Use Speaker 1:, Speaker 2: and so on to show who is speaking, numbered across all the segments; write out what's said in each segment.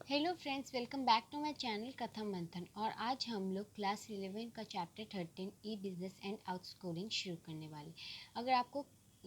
Speaker 1: Hello friends, welcome back to my channel Katha Manthan. और आज हम लोग क्लास 11 का chapter 13 e business and outsourcing शुरू करने वाले। अगर आपको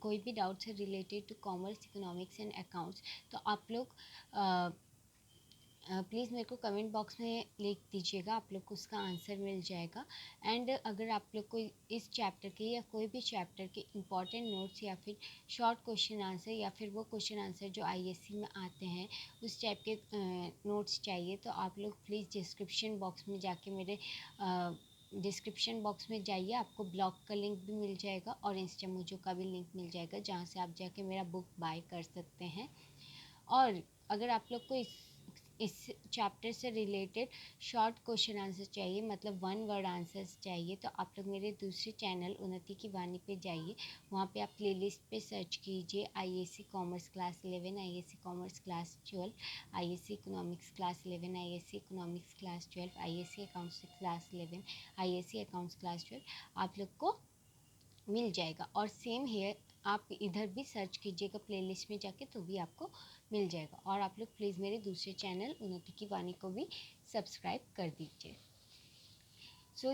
Speaker 1: कोई भी डाउट्स है related to commerce, economics and accounts, तो आप लोग प्लीज़ मेरे को कमेंट बॉक्स में लिख दीजिएगा, आप लोग को उसका आंसर मिल जाएगा। एंड अगर आप लोग को इस चैप्टर के या कोई भी चैप्टर के इम्पॉर्टेंट नोट्स या फिर शॉर्ट क्वेश्चन आंसर या फिर वो क्वेश्चन आंसर जो आईएससी में आते हैं उस टाइप के नोट्स चाहिए, तो आप लोग प्लीज़ डिस्क्रिप्शन बॉक्स में जाके मेरे डिस्क्रिप्शन बॉक्स में जाइए, आपको ब्लॉग का लिंक भी मिल जाएगा और इंस्टामोजो का भी लिंक मिल जाएगा, जहाँ से आप जाके मेरा बुक बाय कर सकते हैं। और अगर आप लोग को इस चैप्टर से रिलेटेड शॉर्ट क्वेश्चन आंसर चाहिए, मतलब 1 वर्ड आंसर्स चाहिए, तो आप लोग मेरे दूसरे चैनल उन्नति की वाणी पे जाइए। वहाँ पे आप प्लेलिस्ट पे सर्च कीजिए ISC commerce class 11, ISC commerce class 12, ISC economics class 11, ISC economics class 12, ISC accounts class 11, ISC accounts class 12 आप लोग को मिल जाएगा। और सेम हेयर आप इधर भी सर्च कीजिएगा प्लेलिस्ट में जाके, तो भी आपको मिल जाएगा। और आप लोग प्लीज़ मेरे दूसरे चैनल उन्नति की वाणी को भी सब्सक्राइब कर दीजिए। सो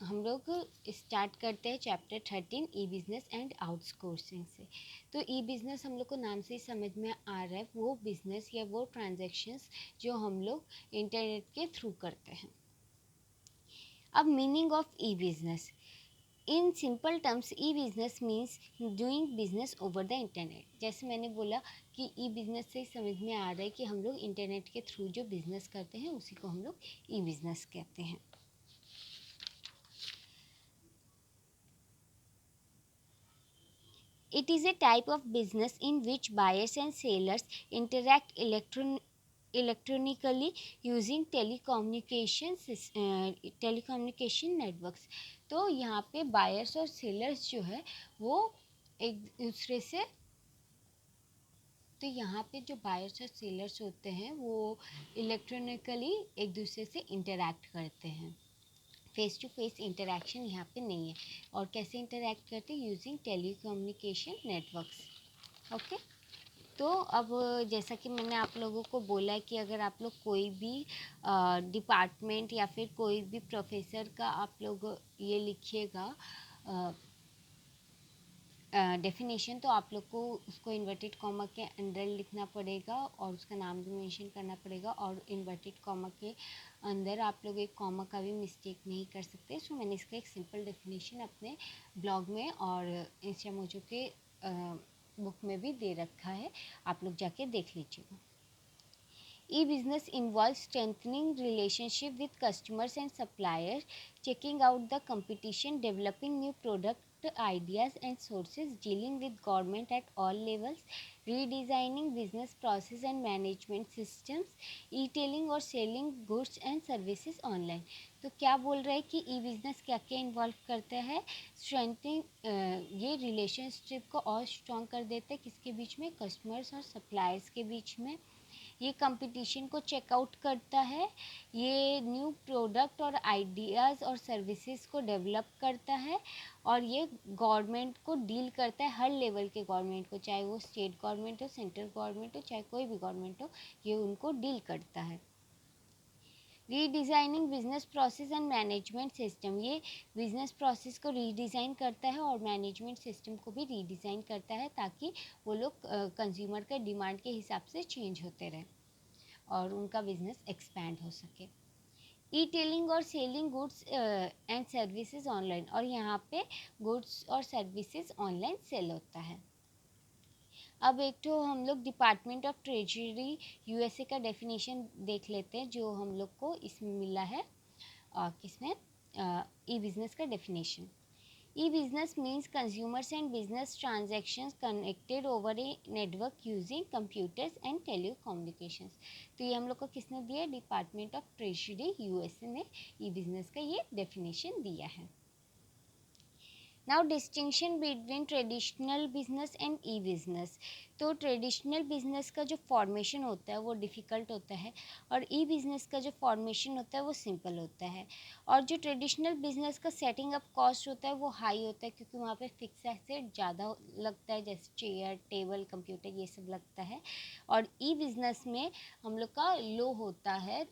Speaker 1: हम लोग स्टार्ट करते हैं chapter 13 E business and outsourcing से। तो ई बिज़नेस हम लोग को नाम से ही समझ में आ रहा है, वो बिज़नेस या वो ट्रांजैक्शंस जो हम लोग इंटरनेट के थ्रू करते हैं। अब meaning of E business in simple terms, E business means doing business over the internet. जैसे मैंने बोला कि ई बिज़नेस से समझ में आ रहा है कि हम लोग इंटरनेट के थ्रू जो बिज़नेस करते हैं उसी को हम लोग ई बिज़नेस कहते हैं। It is a type of business in which buyers and sellers interact electronically using telecommunication networks। तो यहाँ पे बायर्स और सेलर्स जो है वो एक दूसरे से तो यहाँ पे जो बायर्स और सेलर्स होते हैं वो इलेक्ट्रॉनिकली एक दूसरे से इंटरैक्ट करते हैं। फेस टू फेस इंटरेक्शन यहाँ पे नहीं है। और कैसे इंटरैक्ट करते हैं? Using telecommunication networks. ओके, तो अब जैसा कि मैंने आप लोगों को बोला कि अगर आप लोग कोई भी डिपार्टमेंट या फिर कोई भी प्रोफेसर का आप लोग ये लिखिएगा डेफिनेशन, तो आप लोग को उसको इन्वर्टेड कॉमा के अंदर लिखना पड़ेगा और उसका नाम भी मेंशन करना पड़ेगा। और इन्वर्टेड कॉमा के अंदर आप लोग एक कॉमा का भी मिस्टेक नहीं कर सकते। सो मैंने इसका एक सिंपल डेफिनेशन अपने ब्लॉग में और इंस्टामोजो के बुक में भी दे रखा है, आप लोग जाके देख लीजिएगा। E-business involves strengthening relationship with customers and suppliers, checking out the competition, developing new product ideas and sources, dealing with government at all levels, redesigning business process and management systems, e-tailing और selling goods and services online। तो क्या बोल रहा है कि ई business क्या क्या involve करता है? स्ट्रेंथनिंग, ये रिलेशनशिप को और स्ट्रॉन्ग कर देता है किसके बीच में? कस्टमर्स और सप्लायर्स के बीच में। ये कंपटीशन को चेकआउट करता है, ये न्यू प्रोडक्ट और आइडियाज़ और सर्विसेज को डेवलप करता है, और ये गवर्नमेंट को डील करता है, हर लेवल के गवर्नमेंट को, चाहे वो स्टेट गवर्नमेंट हो, सेंट्रल गवर्नमेंट हो, चाहे कोई भी गवर्नमेंट हो, ये उनको डील करता है। Redesigning business process and management system, ये बिजनेस प्रोसेस को रीडिज़ाइन करता है और मैनेजमेंट सिस्टम को भी रीडिज़ाइन करता है, ताकि वो लोग कंज्यूमर के डिमांड के हिसाब से चेंज होते रहें और उनका बिजनेस एक्सपैंड हो सके। ई टेलिंग और selling goods and services online, और यहाँ पे गुड्स और सर्विसेज ऑनलाइन सेल होता है। अब एक तो हम लोग डिपार्टमेंट ऑफ ट्रेजरी यूएसए का डेफिनेशन देख लेते हैं, जो हम लोग को इसमें मिला है किसमें, ई बिज़नेस का definition. E-business means consumers and business transactions connected over a network using computers and telecommunications। तो ये हम लोग को किसने दिया? डिपार्टमेंट ऑफ ट्रेजरी यूएसए ने ई बिज़नेस का ये डेफिनेशन दिया है। Now distinction between traditional business and E business. तो ट्रेडिशनल बिजनेस का जो फॉर्मेशन होता है वो डिफ़िकल्ट होता है और ई बिजनेस का जो फॉर्मेशन होता है वो सिंपल होता है। और जो ट्रेडिशनल बिजनेस का सेटिंग अप कॉस्ट होता है वो हाई होता है क्योंकि वहाँ पे फिक्स एसेट ज़्यादा लगता है, जैसे चेयर, टेबल, कंप्यूटर, ये सब लगता है। और ई बिजनेस में हम लोग का लो होता है,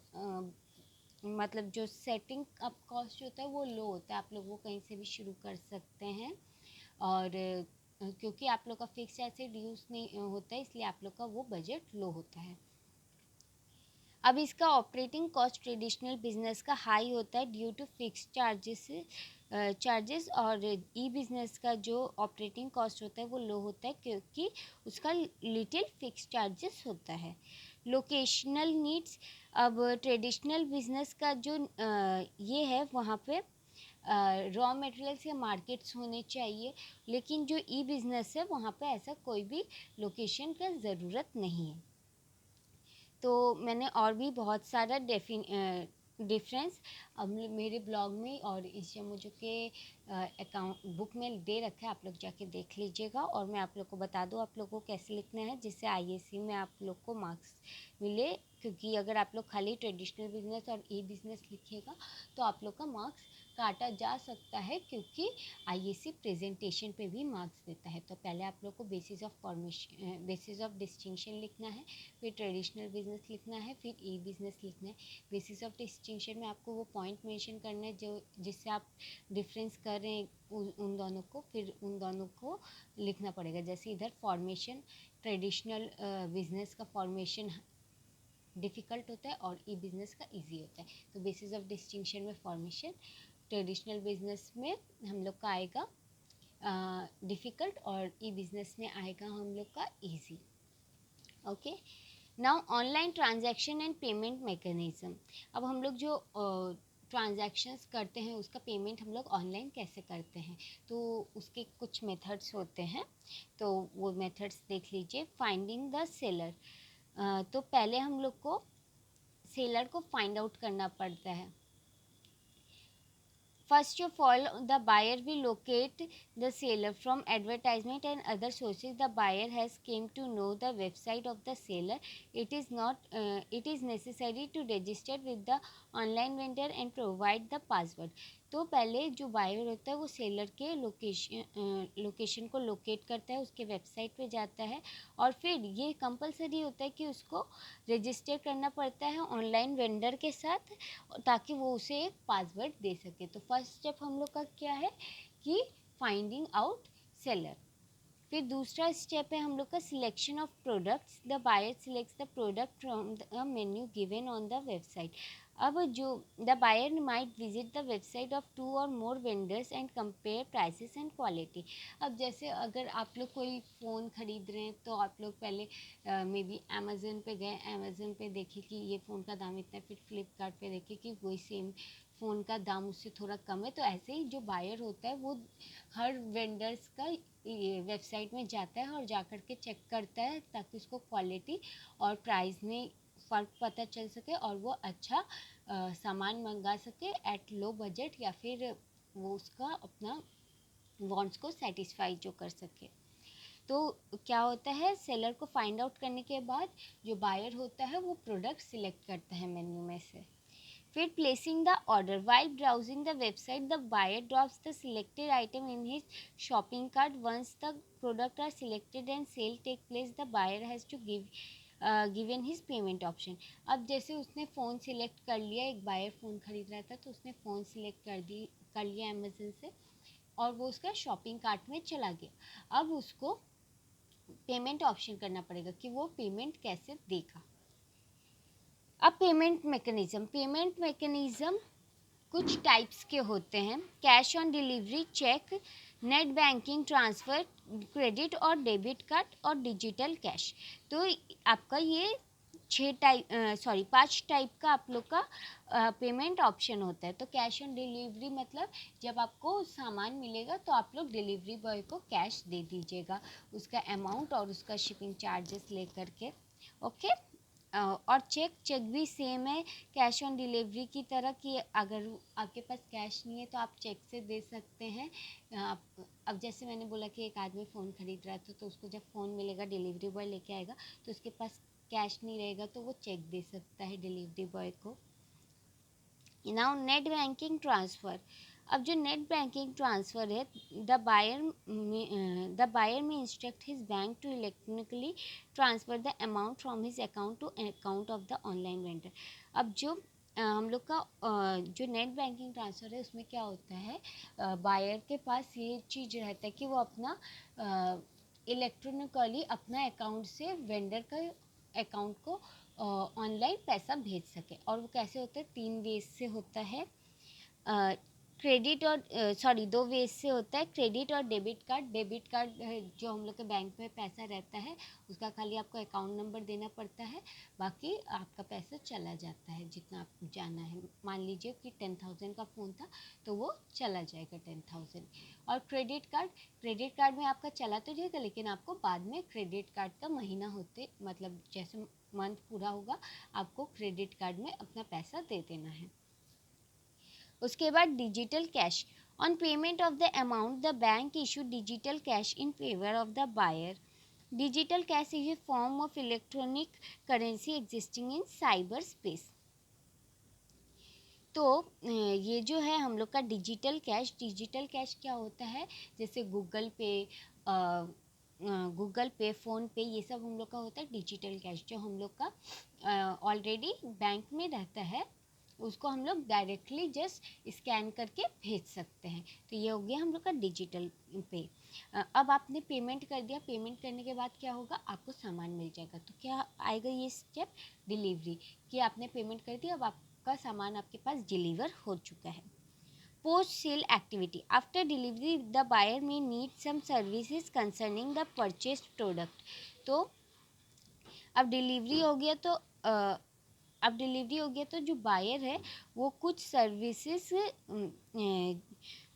Speaker 1: मतलब जो सेटिंग अप कॉस्ट होता है वो लो होता है, आप लोग वो कहीं से भी शुरू कर सकते हैं। और क्योंकि आप लोग का फिक्स एसेट यूज़ नहीं होता है, इसलिए आप लोग का वो बजट लो होता है। अब इसका ऑपरेटिंग कॉस्ट ट्रेडिशनल बिजनेस का हाई होता है ड्यू टू फिक्स चार्जेस और ई बिजनेस का जो ऑपरेटिंग कॉस्ट होता है वो लो होता है क्योंकि उसका लिटिल फिक्स चार्जेस होता है। Locational needs. अब ट्रेडिशनल बिजनेस का जो ये है, वहाँ पे रॉ मटेरियल्स या मार्केट्स होने चाहिए, लेकिन जो ई बिजनेस है वहाँ पे ऐसा कोई भी लोकेशन का ज़रूरत नहीं है। तो मैंने और भी बहुत सारा डिफरेंस अब मेरे ब्लॉग में और इस मुझे के अकाउंट बुक में दे रखा है, आप लोग जाके देख लीजिएगा। और मैं आप लोग को बता दूँ आप लोग को कैसे लिखना है जिससे आईएसी में आप लोग को मार्क्स मिले, क्योंकि अगर आप लोग खाली ट्रेडिशनल बिजनेस और ई बिजनेस लिखिएगा तो आप लोग का मार्क्स काटा जा सकता है, क्योंकि आईएसी प्रेजेंटेशन पे भी मार्क्स देता है। तो पहले आप लोग को basis of formation, basis of distinction लिखना है, फिर ट्रेडिशनल बिजनेस लिखना है, फिर ई बिजनेस लिखना है। बेसिस ऑफ डिस्टिंक्शन में आपको वो पॉइंट मेंशन करना है जो जिससे आप डिफरेंस कर रहे हैं उन दोनों को, फिर उन दोनों को लिखना पड़ेगा। जैसे इधर फॉर्मेशन, ट्रेडिशनल बिजनेस का फॉर्मेशन डिफ़िकल्ट होता है और ई बिजनेस का इजी होता है। तो बेसिस ऑफ डिस्टिंक्शन में फॉर्मेशन, ट्रेडिशनल बिजनेस में हम लोग का आएगा डिफ़िकल्ट और ई बिजनेस में आएगा हम लोग का easy. Okay, now online transaction and payment mechanism. अब हम लोग जो ट्रांजैक्शंस करते हैं उसका पेमेंट हम लोग ऑनलाइन कैसे करते हैं, तो उसके कुछ मेथड्स होते हैं। तो वो मेथड्स देख लीजिए। Finding the seller. तो पहले हम लोग को सेलर को फाइंड आउट करना पड़ता है। First of all, the buyer will locate the seller from advertisement and other sources. The buyer has came to know the website of the seller. It is necessary to register with the online vendor and provide the password. तो पहले जो buyer होता है वो seller के location को locate करता है, उसके वेबसाइट पे जाता है और फिर ये कंपलसरी होता है कि उसको रजिस्टर करना पड़ता है ऑनलाइन वेंडर के साथ, ताकि वो उसे एक पासवर्ड दे सके। तो फर्स्ट स्टेप हम लोग का क्या है कि फाइंडिंग आउट सेलर। फिर दूसरा स्टेप है हम लोग का selection of products. The buyer selects the product from the menu given on the website. अब जो the buyer might visit the website of 2 और more vendors and compare prices and quality. अब जैसे अगर आप लोग कोई फ़ोन ख़रीद रहे हैं तो आप लोग पहले मे बी अमेज़न पे गए, अमेज़न पे देखे कि ये फ़ोन का दाम इतना है, फिर फ्लिपकार्ट पे देखे कि वही सेम फ़ोन का दाम उससे थोड़ा कम है। तो ऐसे ही जो बायर होता है वो हर वेंडर्स का वेबसाइट में जाता है और जा कर के चेक करता है, ताकि उसको क्वालिटी और प्राइस में फ़र्क पता चल सके और वो अच्छा सामान मंगा सके एट लो बजट, या फिर वो उसका अपना वांट्स को सेटिस्फाई जो कर सके। तो क्या होता है, सेलर को फाइंड आउट करने के बाद जो बायर होता है वो प्रोडक्ट सिलेक्ट करता है मेन्यू में से। फिर placing the order. While browsing the website the buyer drops the selected item in his shopping cart. Once the product are selected and sale take place, the buyer has to given his payment option. अब जैसे उसने phone select कर लिया, एक buyer phone ख़रीद रहा था तो उसने फ़ोन सिलेक्ट कर लिया अमेज़न से और वो उसका शॉपिंग कार्ट में चला गया। अब उसको पेमेंट ऑप्शन करना पड़ेगा कि वो पेमेंट कैसे देगा। अब पेमेंट मैकेनिज़्म कुछ टाइप्स के होते हैं। Cash on delivery, cheque, net banking transfer, credit और डेबिट कार्ड और डिजिटल कैश। तो आपका ये 5 टाइप का आप लोग का पेमेंट ऑप्शन होता है। तो कैश ऑन डिलीवरी मतलब जब आपको सामान मिलेगा तो आप लोग डिलीवरी बॉय को कैश दे दीजिएगा, उसका अमाउंट और उसका शिपिंग चार्जेस लेकर के। ओके, और चेक भी सेम है कैश ऑन डिलीवरी की तरह, कि अगर आपके पास कैश नहीं है तो आप चेक से दे सकते हैं। आप अब जैसे मैंने बोला कि एक आदमी फ़ोन खरीद रहा था, तो उसको जब फ़ोन मिलेगा डिलीवरी बॉय लेके आएगा, तो उसके पास कैश नहीं रहेगा तो वो चेक दे सकता है डिलीवरी बॉय को। Now net banking transfer. अब जो नेट बैंकिंग ट्रांसफ़र है, the buyer may instruct his bank to electronically transfer the amount from his account to account of the online vendor. अब जो हम लोग का जो नेट बैंकिंग ट्रांसफ़र है, उसमें क्या होता है, बायर के पास ये चीज़ रहता है कि वो अपना इलेक्ट्रॉनिकली अपना अकाउंट से वेंडर का अकाउंट को ऑनलाइन पैसा भेज सके। और वो कैसे होता है, 3 वेज से होता है। क्रेडिट और सॉरी 2 वेज से होता है, क्रेडिट और डेबिट कार्ड। डेबिट कार्ड जो हम लोग के बैंक में पैसा रहता है, उसका खाली आपको अकाउंट नंबर देना पड़ता है, बाकी आपका पैसा चला जाता है जितना आपको जाना है। मान लीजिए कि 10,000 का फ़ोन था, तो वो चला जाएगा 10,000। और क्रेडिट कार्ड में आपका चला तो जाएगा, लेकिन आपको बाद में क्रेडिट कार्ड का महीना होते, मतलब जैसे मंथ पूरा होगा, आपको क्रेडिट कार्ड में अपना पैसा दे देना है। उसके बाद digital cash. On payment of the amount the bank issue digital cash in favour of the buyer. Digital cash is a form of electronic currency existing in cyber space. तो ये जो है हम लोग का डिजिटल कैश क्या होता है, जैसे गूगल पे, फ़ोन पे, ये सब हम लोग का होता है डिजिटल कैश, जो हम लोग का ऑलरेडी बैंक में रहता है, उसको हम लोग डायरेक्टली जस्ट स्कैन करके भेज सकते हैं। तो ये हो गया हम लोग का डिजिटल पे। अब आपने पेमेंट कर दिया, पेमेंट करने के बाद क्या होगा, आपको सामान मिल जाएगा। तो क्या आएगा ये स्टेप, डिलीवरी, कि आपने पेमेंट कर दिया, अब आपका सामान आपके पास डिलीवर हो चुका है। Post sale activity. After delivery the buyer may need some services concerning the purchased product. तो अब डिलीवरी हो गया तो जो बायर है वो कुछ सर्विसेज,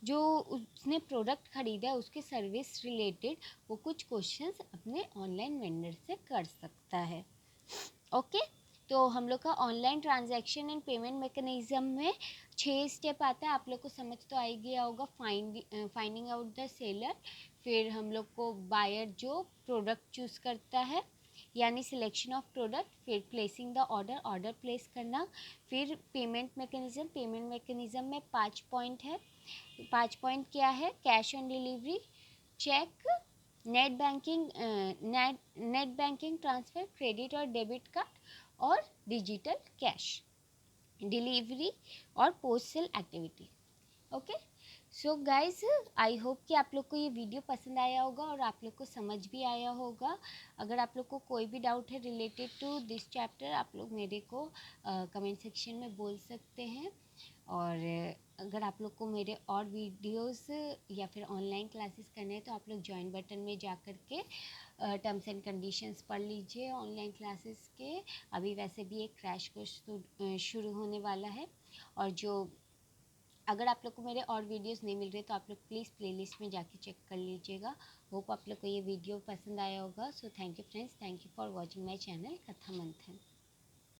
Speaker 1: जो उसने प्रोडक्ट खरीदा है उसके सर्विस रिलेटेड, वो कुछ क्वेश्चंस अपने ऑनलाइन वेंडर से कर सकता है। ओके, तो हम लोग का online transaction and payment mechanism में 6 स्टेप आता है। आप लोग को समझ तो आ ही गया होगा। फाइंडिंग आउट द सेलर, फिर हम लोग को बायर जो प्रोडक्ट चूज़ करता है, यानी सिलेक्शन ऑफ प्रोडक्ट, फिर प्लेसिंग द ऑर्डर प्लेस करना, फिर पेमेंट मैकेनिज्म में 5 पॉइंट है। 5 पॉइंट क्या है, cash on delivery, cheque, net banking transfer, credit और डेबिट कार्ड, और डिजिटल कैश, डिलीवरी और post sale activity. Okay, so guys, I hope कि आप लोग को ये वीडियो पसंद आया होगा और आप लोग को समझ भी आया होगा। अगर आप लोग को कोई भी डाउट है रिलेटेड टू दिस चैप्टर, आप लोग मेरे को कमेंट सेक्शन में बोल सकते हैं। और अगर आप लोग को मेरे और वीडियोस या फिर ऑनलाइन क्लासेस करने हैं, तो आप लोग ज्वाइन बटन में जा कर के टर्म्स एंड कंडीशंस पढ़ लीजिए ऑनलाइन क्लासेस के। अभी वैसे भी एक क्रैश कोर्स शुरू होने वाला है। और जो अगर आप लोग को मेरे और वीडियोस नहीं मिल रहे, तो आप लोग प्लीज़ प्लेलिस्ट में जाके चेक कर लीजिएगा। होप आप लोग को ये वीडियो पसंद आया होगा। So thank you friends, thank you for watching my channel Katha मंथन।